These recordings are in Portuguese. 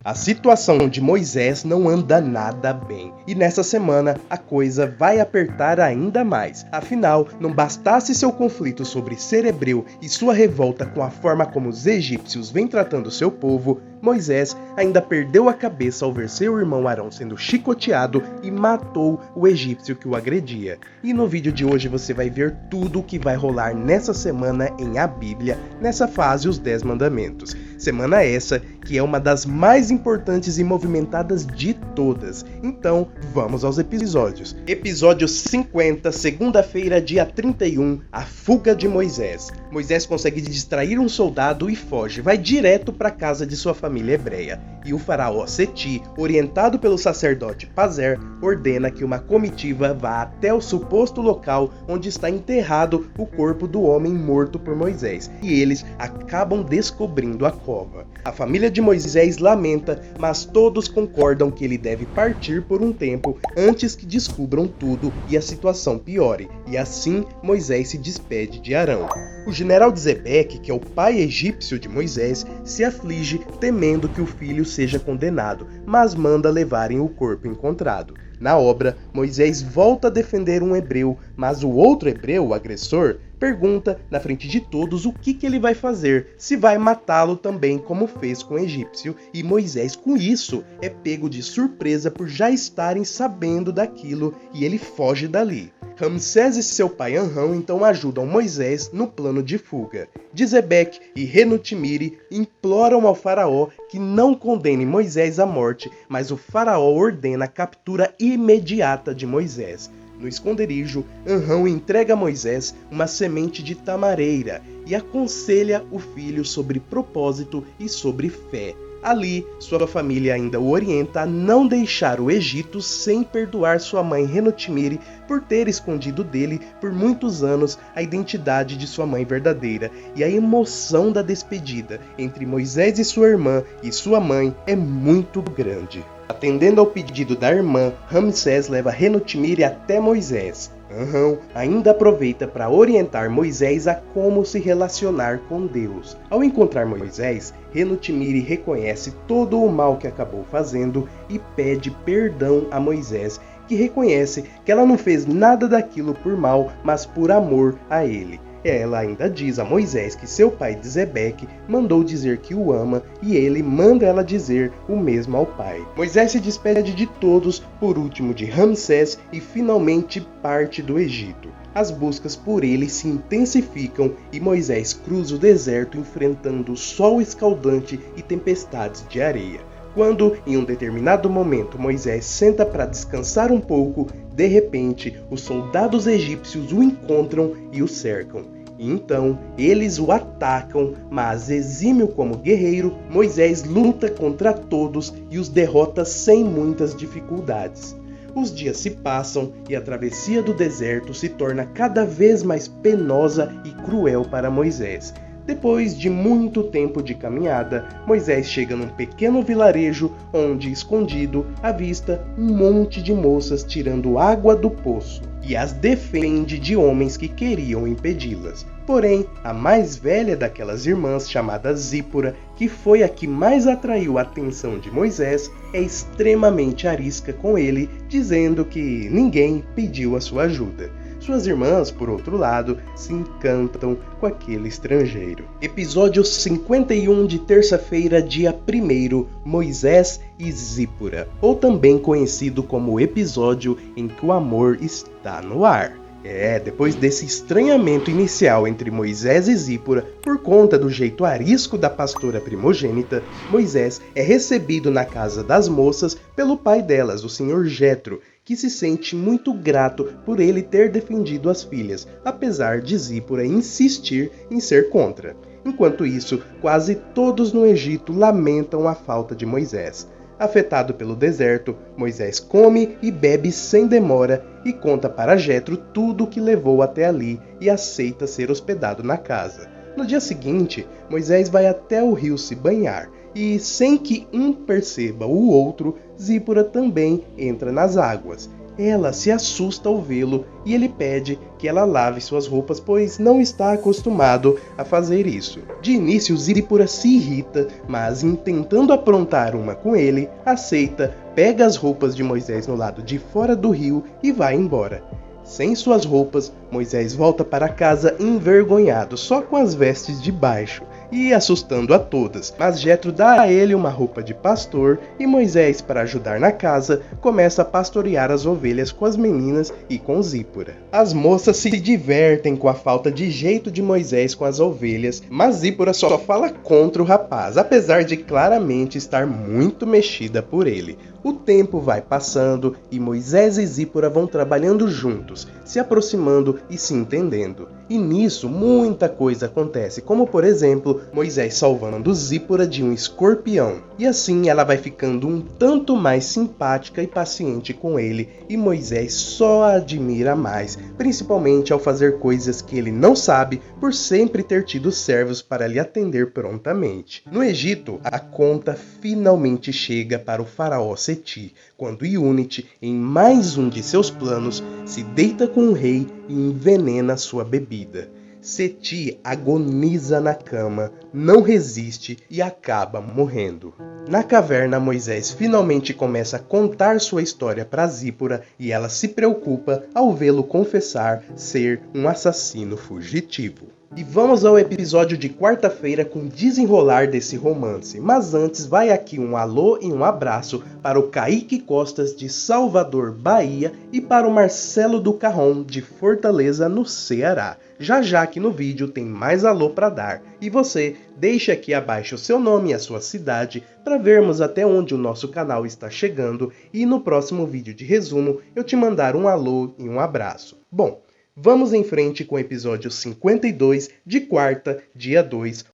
A situação de Moisés não anda nada bem, e nessa semana a coisa vai apertar ainda mais. Afinal, não bastasse seu conflito sobre ser hebreu e sua revolta com a forma como os egípcios vêm tratando seu povo, Moisés ainda perdeu a cabeça ao ver seu irmão Arão sendo chicoteado e matou o egípcio que o agredia. E no vídeo de hoje você vai ver tudo o que vai rolar nessa semana em A Bíblia, nessa fase Os 10 Mandamentos. Semana essa que é uma das mais importantes e movimentadas de todas. Então, vamos aos episódios. Episódio 50, segunda-feira, dia 31, a fuga de Moisés. Moisés consegue distrair um soldado e foge, vai direto para a casa de sua família hebreia. E o faraó Seti, orientado pelo sacerdote Pazer, ordena que uma comitiva vá até o suposto local onde está enterrado o corpo do homem morto por Moisés. E eles acabam descobrindo a cova. A família de Moisés lamenta, mas todos concordam que ele deve partir por um tempo antes que descubram tudo e a situação piore. E assim Moisés se despede de Arão. O general de Zebeque, que é o pai egípcio de Moisés, se aflige temendo que o filho seja condenado, mas manda levarem o corpo encontrado. Na obra, Moisés volta a defender um hebreu, mas o outro hebreu, o agressor, pergunta na frente de todos o que ele vai fazer, se vai matá-lo também como fez com o egípcio, e Moisés com isso é pego de surpresa por já estarem sabendo daquilo e ele foge dali. Ramsés e seu pai Anrão então ajudam Moisés no plano de fuga. Zebeque e Renutimiri imploram ao faraó que não condene Moisés à morte, mas o faraó ordena a captura imediata de Moisés. No esconderijo, Anrão entrega a Moisés uma semente de tamareira e aconselha o filho sobre propósito e sobre fé. Ali, sua família ainda o orienta a não deixar o Egito sem perdoar sua mãe Renutimiri por ter escondido dele por muitos anos a identidade de sua mãe verdadeira. E a emoção da despedida entre Moisés e sua mãe é muito grande. Atendendo ao pedido da irmã, Ramsés leva Renutimiri até Moisés. Anrão ainda aproveita para orientar Moisés a como se relacionar com Deus. Ao encontrar Moisés, Renutimiri reconhece todo o mal que acabou fazendo e pede perdão a Moisés, que reconhece que ela não fez nada daquilo por mal, mas por amor a ele. Ela ainda diz a Moisés que seu pai Zebeque mandou dizer que o ama e ele manda ela dizer o mesmo ao pai. Moisés se despede de todos, por último de Ramsés, e finalmente parte do Egito. As buscas por ele se intensificam e Moisés cruza o deserto enfrentando sol escaldante e tempestades de areia. Quando, em um determinado momento, Moisés senta para descansar um pouco, de repente, os soldados egípcios o encontram e o cercam. E então, eles o atacam, mas exímio como guerreiro, Moisés luta contra todos e os derrota sem muitas dificuldades. Os dias se passam e a travessia do deserto se torna cada vez mais penosa e cruel para Moisés. Depois de muito tempo de caminhada, Moisés chega num pequeno vilarejo onde, escondido, avista um monte de moças tirando água do poço e as defende de homens que queriam impedi-las. Porém, a mais velha daquelas irmãs, chamada Zípora, que foi a que mais atraiu a atenção de Moisés, é extremamente arisca com ele, dizendo que ninguém pediu a sua ajuda. Suas irmãs, por outro lado, se encantam com aquele estrangeiro. Episódio 51 de terça-feira, dia 1º, Moisés e Zípora, ou também conhecido como o episódio em que o amor está no ar. Depois desse estranhamento inicial entre Moisés e Zípora, por conta do jeito arisco da pastora primogênita, Moisés é recebido na casa das moças pelo pai delas, o senhor Jetro, que se sente muito grato por ele ter defendido as filhas, apesar de Zípora insistir em ser contra. Enquanto isso, quase todos no Egito lamentam a falta de Moisés. Afetado pelo deserto, Moisés come e bebe sem demora e conta para Jetro tudo o que levou até ali e aceita ser hospedado na casa. No dia seguinte, Moisés vai até o rio se banhar e, sem que um perceba o outro, Zípora também entra nas águas. Ela se assusta ao vê-lo e ele pede que ela lave suas roupas, pois não está acostumado a fazer isso. De início, Zípora se irrita, mas tentando aprontar uma com ele, aceita, pega as roupas de Moisés no lado de fora do rio e vai embora. Sem suas roupas, Moisés volta para casa envergonhado, só com as vestes de baixo, e assustando a todas. Mas Jetro dá a ele uma roupa de pastor e Moisés, para ajudar na casa, começa a pastorear as ovelhas com as meninas e com Zípora. As moças se divertem com a falta de jeito de Moisés com as ovelhas, mas Zípora só fala contra o rapaz, apesar de claramente estar muito mexida por ele. O tempo vai passando e Moisés e Zípora vão trabalhando juntos, se aproximando e se entendendo. E nisso muita coisa acontece, como por exemplo, Moisés salvando Zípora de um escorpião. E assim ela vai ficando um tanto mais simpática e paciente com ele, e Moisés só a admira mais, principalmente ao fazer coisas que ele não sabe por sempre ter tido servos para lhe atender prontamente. No Egito, a conta finalmente chega para o faraó Seti, quando Yunit, em mais um de seus planos, se deita com o rei e envenena sua bebida. Seti agoniza na cama, não resiste e acaba morrendo. Na caverna, Moisés finalmente começa a contar sua história para Zípora e ela se preocupa ao vê-lo confessar ser um assassino fugitivo. E vamos ao episódio de quarta-feira com o desenrolar desse romance. Mas antes, vai aqui um alô e um abraço para o Kaique Costas de Salvador, Bahia, e para o Marcelo do Carrom de Fortaleza, no Ceará. Já aqui no vídeo tem mais alô para dar. E você, deixe aqui abaixo o seu nome e a sua cidade para vermos até onde o nosso canal está chegando e no próximo vídeo de resumo eu te mandar um alô e um abraço. Bom, vamos em frente com o episódio 52 de quarta, dia 2.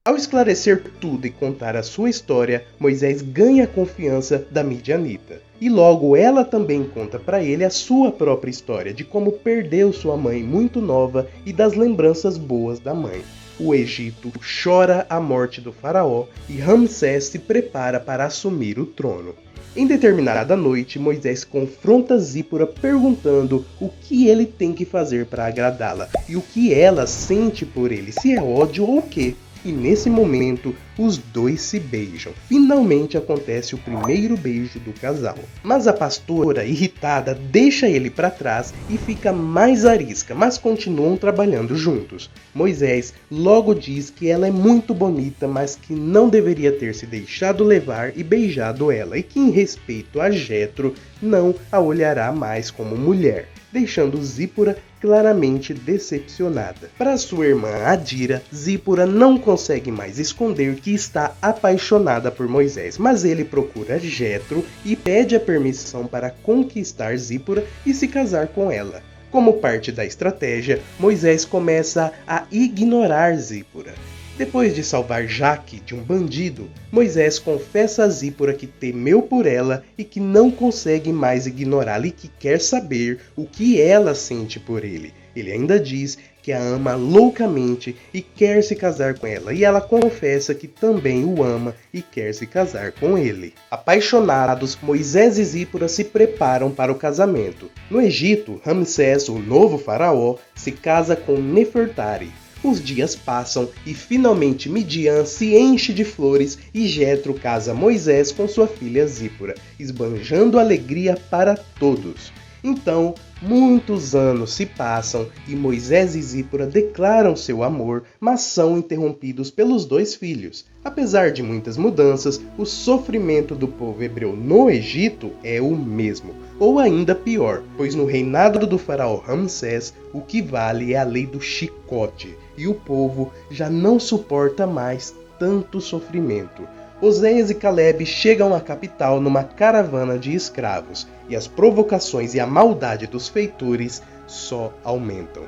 Ao esclarecer tudo e contar a sua história, Moisés ganha a confiança da Midianita. E logo ela também conta para ele a sua própria história de como perdeu sua mãe muito nova e das lembranças boas da mãe. O Egito chora a morte do faraó e Ramsés se prepara para assumir o trono. Em determinada noite, Moisés confronta Zípora perguntando o que ele tem que fazer para agradá-la e o que ela sente por ele, se é ódio ou o quê. E nesse momento, os dois se beijam. Finalmente acontece o primeiro beijo do casal. Mas a pastora, irritada, deixa ele para trás e fica mais arisca, mas continuam trabalhando juntos. Moisés logo diz que ela é muito bonita, mas que não deveria ter se deixado levar e beijado ela, e que em respeito a Jetro, não a olhará mais como mulher, deixando Zípora claramente decepcionada. Para sua irmã Adira, Zípora não consegue mais esconder que está apaixonada por Moisés, mas ele procura Jetro e pede a permissão para conquistar Zípora e se casar com ela. Como parte da estratégia, Moisés começa a ignorar Zípora. Depois de salvar Jaque de um bandido, Moisés confessa a Zípora que temeu por ela e que não consegue mais ignorá-la e que quer saber o que ela sente por ele. Ele ainda diz que a ama loucamente e quer se casar com ela, e ela confessa que também o ama e quer se casar com ele. Apaixonados, Moisés e Zípora se preparam para o casamento. No Egito, Ramsés, o novo faraó, se casa com Nefertari. Os dias passam e finalmente Midian se enche de flores e Jetro casa Moisés com sua filha Zípora, esbanjando alegria para todos. Então, muitos anos se passam e Moisés e Zípora declaram seu amor, mas são interrompidos pelos dois filhos. Apesar de muitas mudanças, o sofrimento do povo hebreu no Egito é o mesmo, ou ainda pior, pois no reinado do faraó Ramsés, o que vale é a lei do chicote, e o povo já não suporta mais tanto sofrimento. Oséias e Caleb chegam à capital numa caravana de escravos, e as provocações e a maldade dos feitores só aumentam.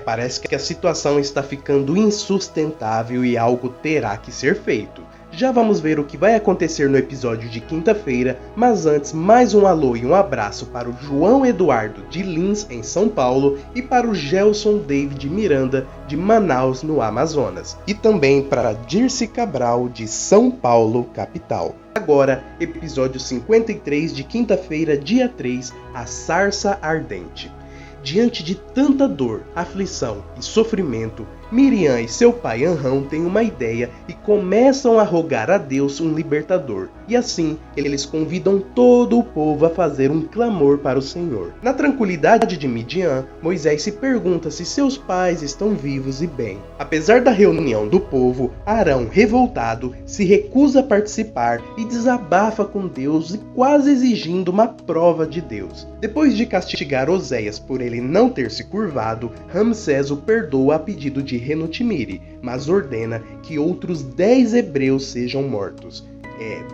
Parece que a situação está ficando insustentável e algo terá que ser feito. Já vamos ver o que vai acontecer no episódio de quinta-feira, mas antes mais um alô e um abraço para o João Eduardo de Lins, em São Paulo, e para o Gelson David Miranda, de Manaus, no Amazonas, e também para Dirce Cabral, de São Paulo, capital. Agora, episódio 53 de quinta-feira, dia 3, a sarça ardente. Diante de tanta dor, aflição e sofrimento, Miriam e seu pai Anrão têm uma ideia e começam a rogar a Deus um libertador. E assim, eles convidam todo o povo a fazer um clamor para o Senhor. Na tranquilidade de Midian, Moisés se pergunta se seus pais estão vivos e bem. Apesar da reunião do povo, Arão, revoltado, se recusa a participar e desabafa com Deus e quase exigindo uma prova de Deus. Depois de castigar Oséias por ele não ter se curvado, Ramsés o perdoa a pedido de Renotimire, mas ordena que outros 10 hebreus sejam mortos.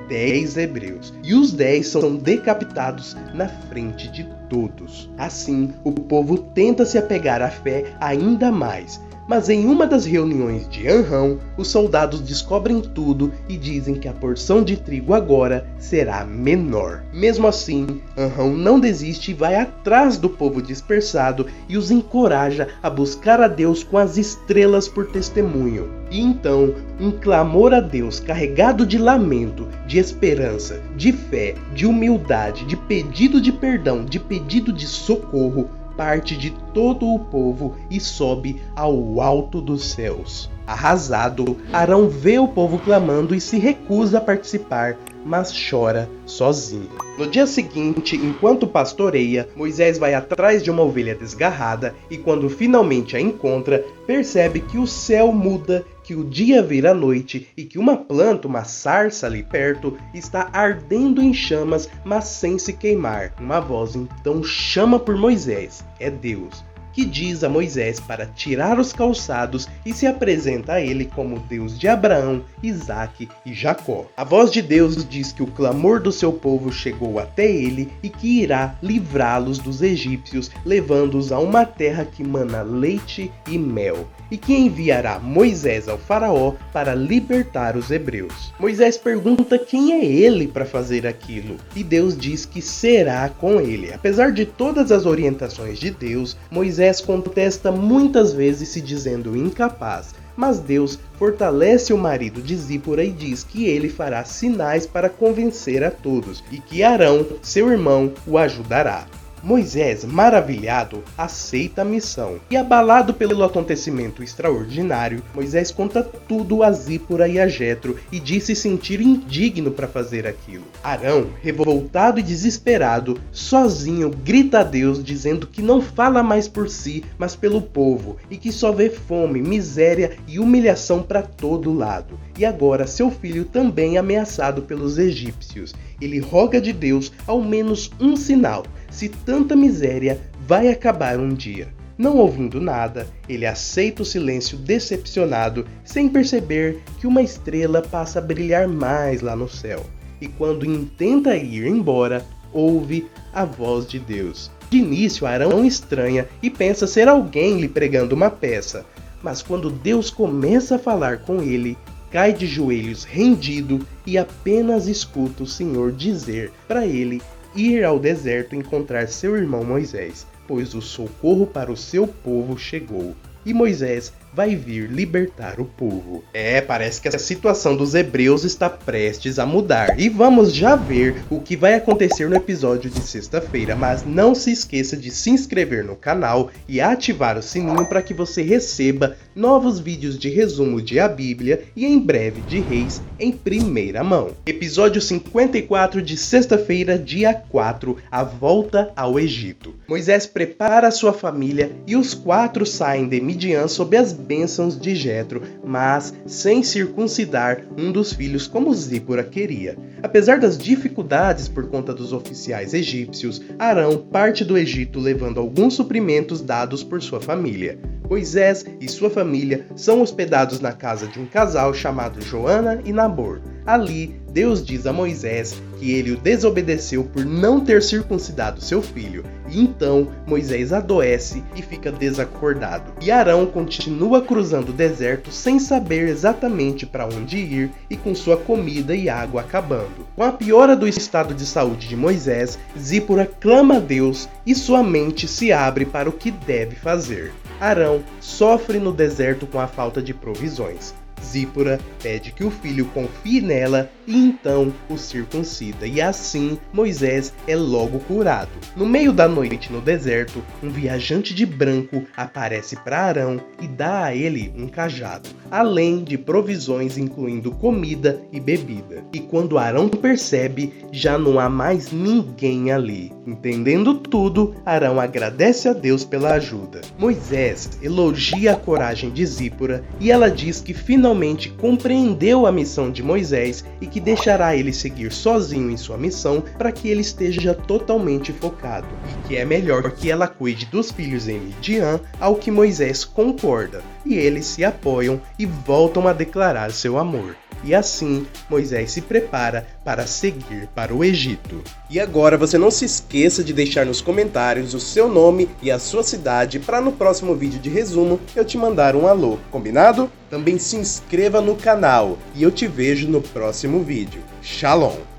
10 hebreus. E os 10 são decapitados na frente de todos. Assim, o povo tenta se apegar à fé ainda mais. Mas em uma das reuniões de Anrão, os soldados descobrem tudo e dizem que a porção de trigo agora será menor. Mesmo assim, Anrão não desiste e vai atrás do povo dispersado e os encoraja a buscar a Deus com as estrelas por testemunho. E então, um clamor a Deus carregado de lamento, de esperança, de fé, de humildade, de pedido de perdão, de pedido de socorro, parte de todo o povo e sobe ao alto dos céus. Arrasado, Arão vê o povo clamando e se recusa a participar, mas chora sozinho. No dia seguinte, enquanto pastoreia, Moisés vai atrás de uma ovelha desgarrada e quando finalmente a encontra, percebe que o céu muda, que o dia vira noite e que uma planta, uma sarça ali perto, está ardendo em chamas, mas sem se queimar. Uma voz então chama por Moisés. É Deus, que diz a Moisés para tirar os calçados e se apresenta a ele como Deus de Abraão, Isaque e Jacó. A voz de Deus diz que o clamor do seu povo chegou até ele e que irá livrá-los dos egípcios, levando-os a uma terra que mana leite e mel, e que enviará Moisés ao faraó para libertar os hebreus. Moisés pergunta quem é ele para fazer aquilo, e Deus diz que será com ele. Apesar de todas as orientações de Deus, Moisés contesta muitas vezes se dizendo incapaz, mas Deus fortalece o marido de Zípora e diz que ele fará sinais para convencer a todos, e que Arão, seu irmão, o ajudará. Moisés, maravilhado, aceita a missão. E abalado pelo acontecimento extraordinário, Moisés conta tudo a Zípora e a Jetro e diz se sentir indigno para fazer aquilo. Arão, revoltado e desesperado, sozinho grita a Deus dizendo que não fala mais por si, mas pelo povo, e que só vê fome, miséria e humilhação para todo lado. E agora seu filho também ameaçado pelos egípcios. Ele roga de Deus ao menos um sinal, se tanta miséria vai acabar um dia. Não ouvindo nada, ele aceita o silêncio decepcionado, sem perceber que uma estrela passa a brilhar mais lá no céu. E quando intenta ir embora, ouve a voz de Deus. De início, Arão estranha e pensa ser alguém lhe pregando uma peça. Mas quando Deus começa a falar com ele, cai de joelhos rendido e apenas escuta o Senhor dizer para ele ir ao deserto encontrar seu irmão Moisés, pois o socorro para o seu povo chegou. E Moisés vai vir libertar o povo. Parece que a situação dos hebreus está prestes a mudar. E vamos já ver o que vai acontecer no episódio de sexta-feira. Mas não se esqueça de se inscrever no canal e ativar o sininho para que você receba novos vídeos de resumo de a Bíblia e em breve de Reis em primeira mão. Episódio 54 de sexta-feira, dia 4, a volta ao Egito. Moisés prepara a sua família e os 4 saem de Midian sob as bênçãos de Jetro, mas sem circuncidar um dos filhos como Zípora queria. Apesar das dificuldades por conta dos oficiais egípcios, Arão parte do Egito levando alguns suprimentos dados por sua família. Moisés e sua família são hospedados na casa de um casal chamado Joana e Nabor. Ali, Deus diz a Moisés que ele o desobedeceu por não ter circuncidado seu filho. E então Moisés adoece e fica desacordado. E Arão continua cruzando o deserto sem saber exatamente para onde ir e com sua comida e água acabando. Com a piora do estado de saúde de Moisés, Zípora clama a Deus e sua mente se abre para o que deve fazer. Arão sofre no deserto com a falta de provisões. Zípora pede que o filho confie nela e então o circuncida, e assim Moisés é logo curado. No meio da noite no deserto, um viajante de branco aparece para Arão e dá a ele um cajado, além de provisões incluindo comida e bebida. E quando Arão percebe, já não há mais ninguém ali. Entendendo tudo, Arão agradece a Deus pela ajuda. Moisés elogia a coragem de Zípora e ela diz que finalmente compreendeu a missão de Moisés e que deixará ele seguir sozinho em sua missão para que ele esteja totalmente focado, e que é melhor que ela cuide dos filhos em Midian, ao que Moisés concorda, e eles se apoiam e voltam a declarar seu amor. E assim, Moisés se prepara para seguir para o Egito. E agora você não se esqueça de deixar nos comentários o seu nome e a sua cidade para no próximo vídeo de resumo eu te mandar um alô, combinado? Também se inscreva no canal e eu te vejo no próximo vídeo. Shalom!